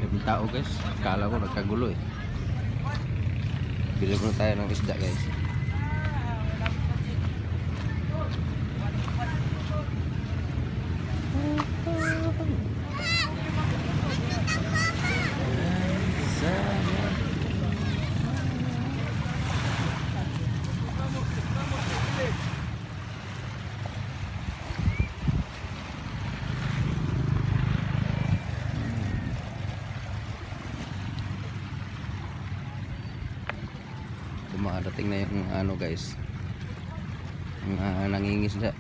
Daming tao guys. Kala ko nagkagulo eh. Bili muna tayo ng isda guys. Dumadating na yung ano guys, yung nangingisda.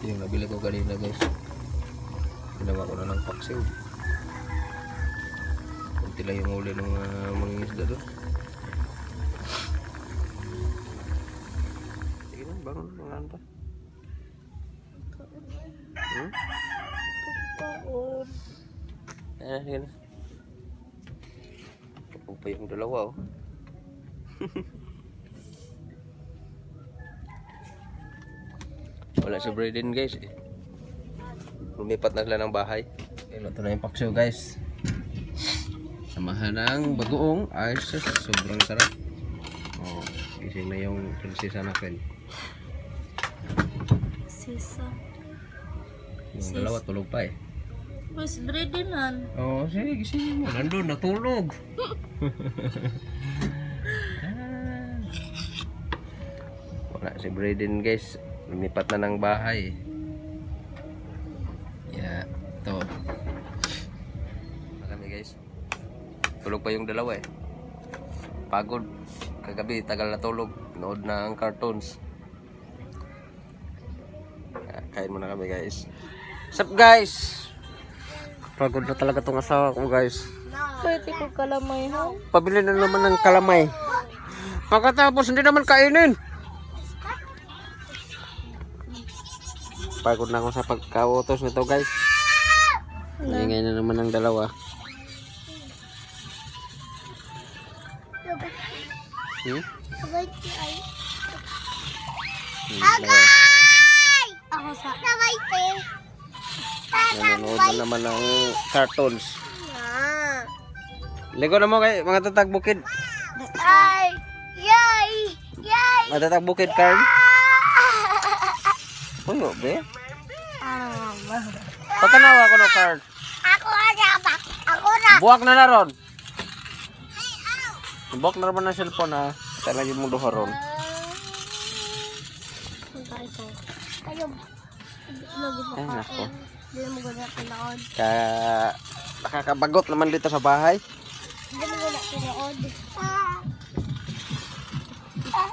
Yung nabili ko kanina guys, ginawa ko na ng paksiw. Kunti lang yung uli ng mga isda doon. Sige na, bangon mga anta. Sige na. Kapag pa yung dalawa oh. Wala si Braden guys eh. Lumipat na sila ng bahay. Ito na yung paksiw guys. Samahan ng bagoong. Ay sus, sobrang sarap. Oh, gising na yung prinsesa natin. Sisa. Yung dalawa tulog pa eh. Mas Bradenan. Oh, sige gising mo. Nandun natulog. Wala si Braden guys. Lumipat na ng bahay. Yeah, ito. Kami guys. Tulog pa yung dalawa eh. Pagod. Kagabi tagal na tulog. Nood na ang cartoons. Kain muna kami guys. Sup guys? Pagod na talaga tong asawa ko guys. Pwede ko kalamay ha? Pabili na naman ng kalamay. Pagkatapos hindi naman kainin. Pagod na ako sa pagkautos nito guys. Ingay na naman ng dalawa. Ako sa Nanonood na naman ng cartoons. Ligo na mo kay mga tatag bukid. Ay! Yay! Yay! Mga tatag bukid Carl. Puyo be. Patanawa ko no Carl. Ako na ba? Ako na! Buwak na naron. Buwak na naman ng cellphone ha. Talaga mo duha ron. Kayo. Ay nako. Hindi mo guna pinood. Nakakabagot naman dito sa bahay. Hindi mo guna pinood.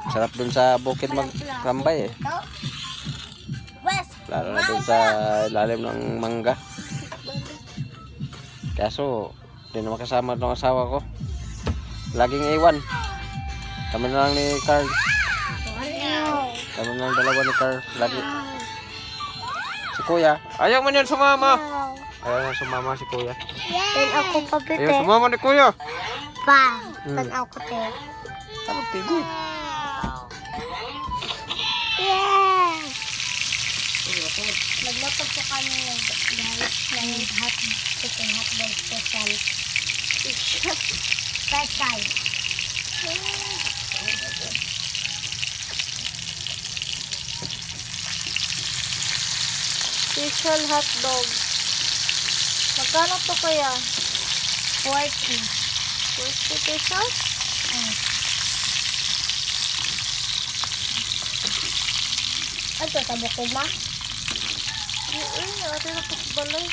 Sarap dun sa bukid magtambay eh. West! Lalo na dun sa ilalim ng mangga. Kaso, hindi na makasama ng asawa ko. Laging iwan. Kami na lang ni Carl. Kami na lang dalawa ni Carl. Lagi. Si Kuya. Ayaw man yan sumama. Ayaw man sumama si Kuya. Then ako pabite. Ayaw sumama ni Kuya. Pa! Tanaw ko te. Tama TV. Yeah! Nagluto po kami yung guys ng chicken hotdog special. Special. Special hotdog. Magkano to kaya? 40. 40 pesos? Ito, tabok ko ba? Ay, ate na balay.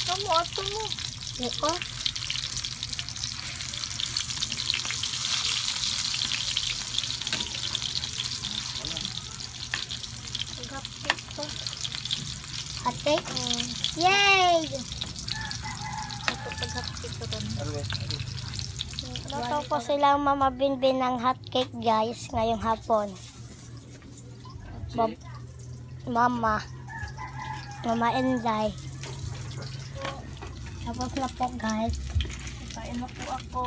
Kamu, ato mo. Buka. Paghapit to. Ate? Yay! Ito, paghapit to rin. Luto ko silang Mama Binbin ng hot cake guys ngayong hapon. Mama. Mama Enday. Tapos na po guys. Kain na po ako.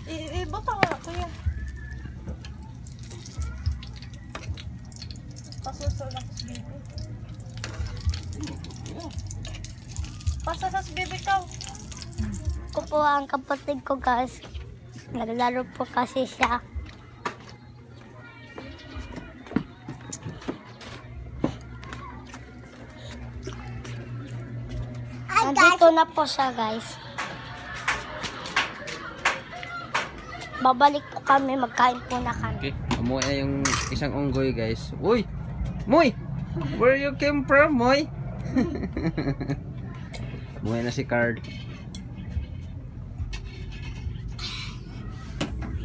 Ibutang na kuya. Pasusol ako sa bibi. Pasasas bibi ka. Ko po ang kapatid ko guys. Naglaro po kasi siya. Nandito na po siya guys. Babalik po kami, magkain po na kami. Okay, umuwi na yung isang unggoy guys. Uy! Moy! Where you came from, Moy? Umuwi na si Card.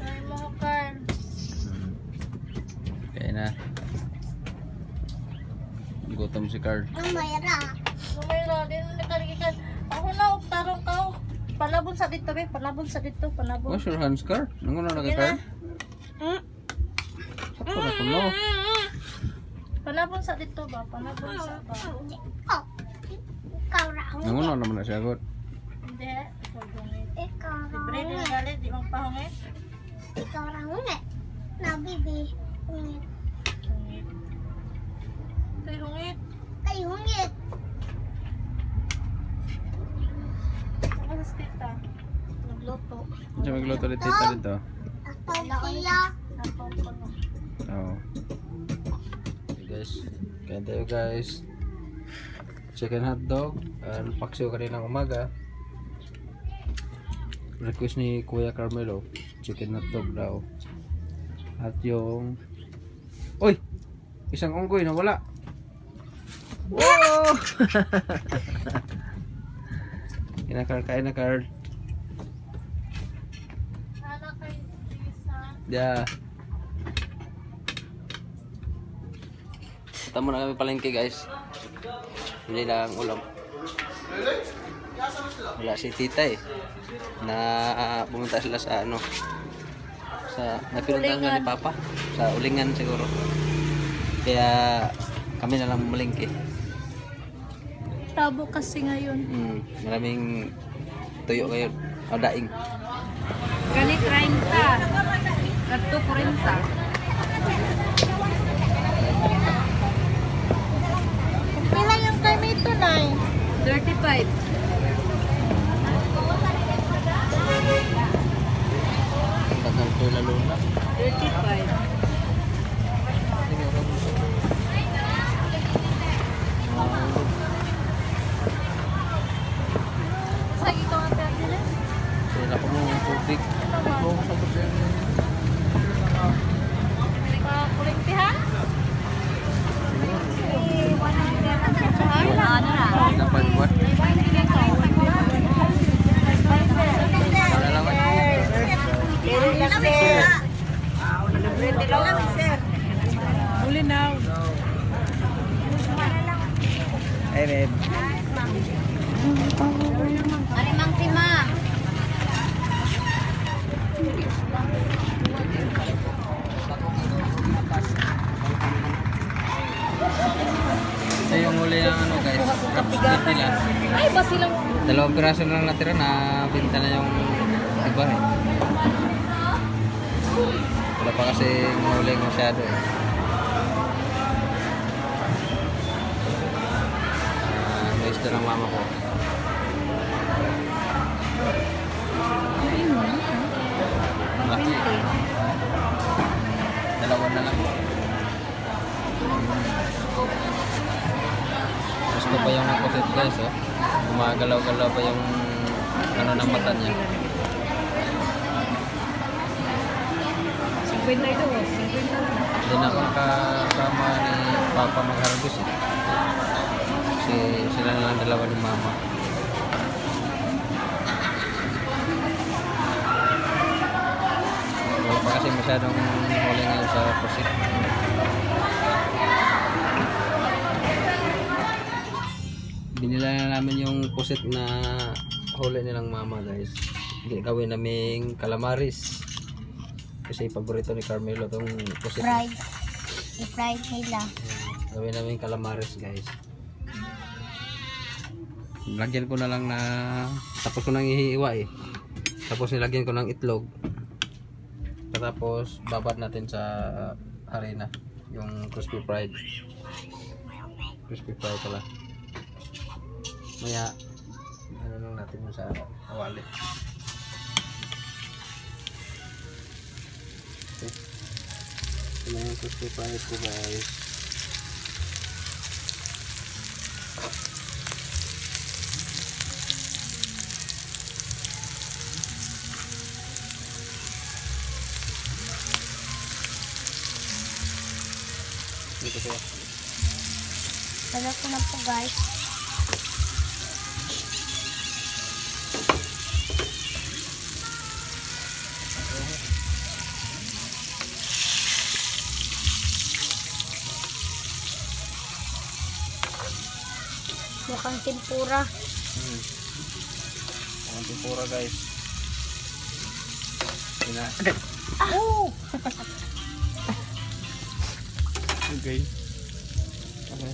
Ay mo kan. Kaya na. Gutom si Card. Mayra. Lumayra, din nakaligikan. Ako na, tarong ka. Palabon sa dito, be. Palabon sa dito, palabon. Wash your hands, Card. Nangunan na kay Card? Sakto na ko, no? Palabon sa dito ba? Palabon sa ba? Oh, ikaw raw. Nangunan naman na siya, God. Hindi. Pagungit. Ikaw Libre din galit, di mong pahungit. Ikaw raw nga. Nabibi. Hungit. Kay hungit. Ay, hungit. Ako sa tita. Nagluto. Siya magluto ulit tita dito. Ataw siya. Napaw ko no. Oo. Okay, guys. Kain tayo guys. Chicken hotdog. Paksiw kaninang umaga. Request ni Kuya Carmelo. Chicken hotdog daw. At yung... Uy! Isang unggoy na wala. Wow! Kain na Card. Sana kay Lisa. Yeah. Tama na kami palengke guys. Hindi lang ulam. Wala si tita eh. Na pumunta sila sa ano. Sa napinuntahan sila ni Papa. Sa ulingan siguro. Kaya kami na lang malengke. Tabo kasi ngayon. Maraming tuyo ngayon. O daing. Ganit 30. Karto 40. Pila yung kami ito, Nay? 35. Tagal ko lalo na. 35. Sa ito ang pwede. Sila ko mong tubig. Kuliktihan? Dapat buat. Huli now. Hey babe. Arimang si Ma. Ito yung huli ng ano guys. Kapit nila. Ay, ba silang... 2 piraso na lang natira na binta na yung iba eh. Wala pa kasi huli masyado eh. May isda ng mama ko. Laki. 2 na lang. Gusto pa yung nakusit guys oh. Gumagalaw-galaw pa yung ano ng mata niya. 50 ito, 50. Hindi na makakama ni Papa mag-harvest eh. Kasi sila na lang dalawa ni Mama. Wala pa kasi masyadong huli ngayon sa pusit. Binila na namin yung pusit na huli nilang Mama guys. Gawin naming calamaris. kasi paborito ni Carmelo tong pusit. Fried. I-fried nila. Gawin namin calamares guys. Lagyan ko na lang na tapos ko nang ihiwa eh. Tapos nilagyan ko ng itlog. Tapos babad natin sa harina yung crispy fried. Crispy fried pala. Maya ano lang natin sa awali. Okay. Ito yung crispy fried ko guys. Dito kaya. Wala ko na po guys. Mukhang tempura. Ang tempura guys. Ina. Oh! Okay. Okay.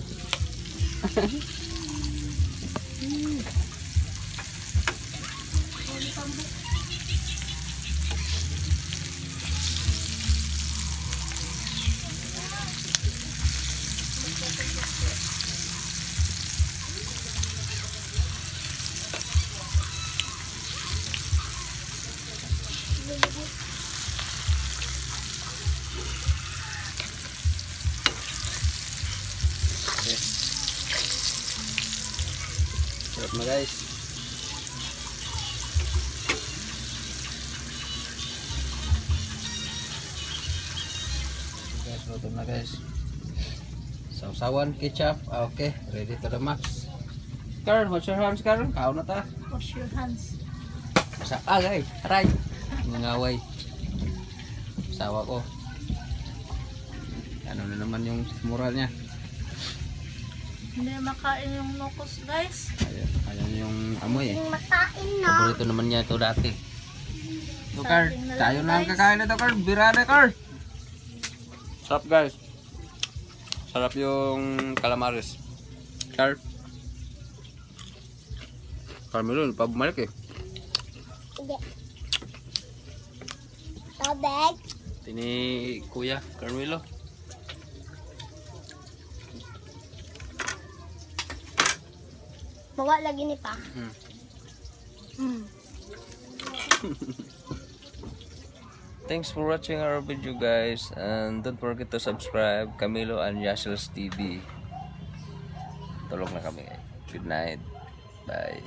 Sarap na guys. Guys, luto na guys. Sausawan, ketchup. Okay, ready to the max. Carl, what's your hands, Carl? Kao na ta. Wash your hands. Sa agay, aray. Ngaway. Sawa ko. Ano na naman yung moral niya. Hindi makain yung nukos guys. Ayun yung amoy eh. Matain na. Paborito naman niya ito dati. Ito Carl, Starting na lang, tayo na ang guys. kakain na ito Carl. Birada Carl. Sarap guys. Sarap yung calamares. Carl. Carmelo, pa bumalik eh. Hindi. Tubig. Tini Kuya Carmelo. Bawa lagi ni pa. Thanks for watching our video guys, and don't forget to subscribe Camilo and Yashels TV. Tulog na kami. Good night. Bye.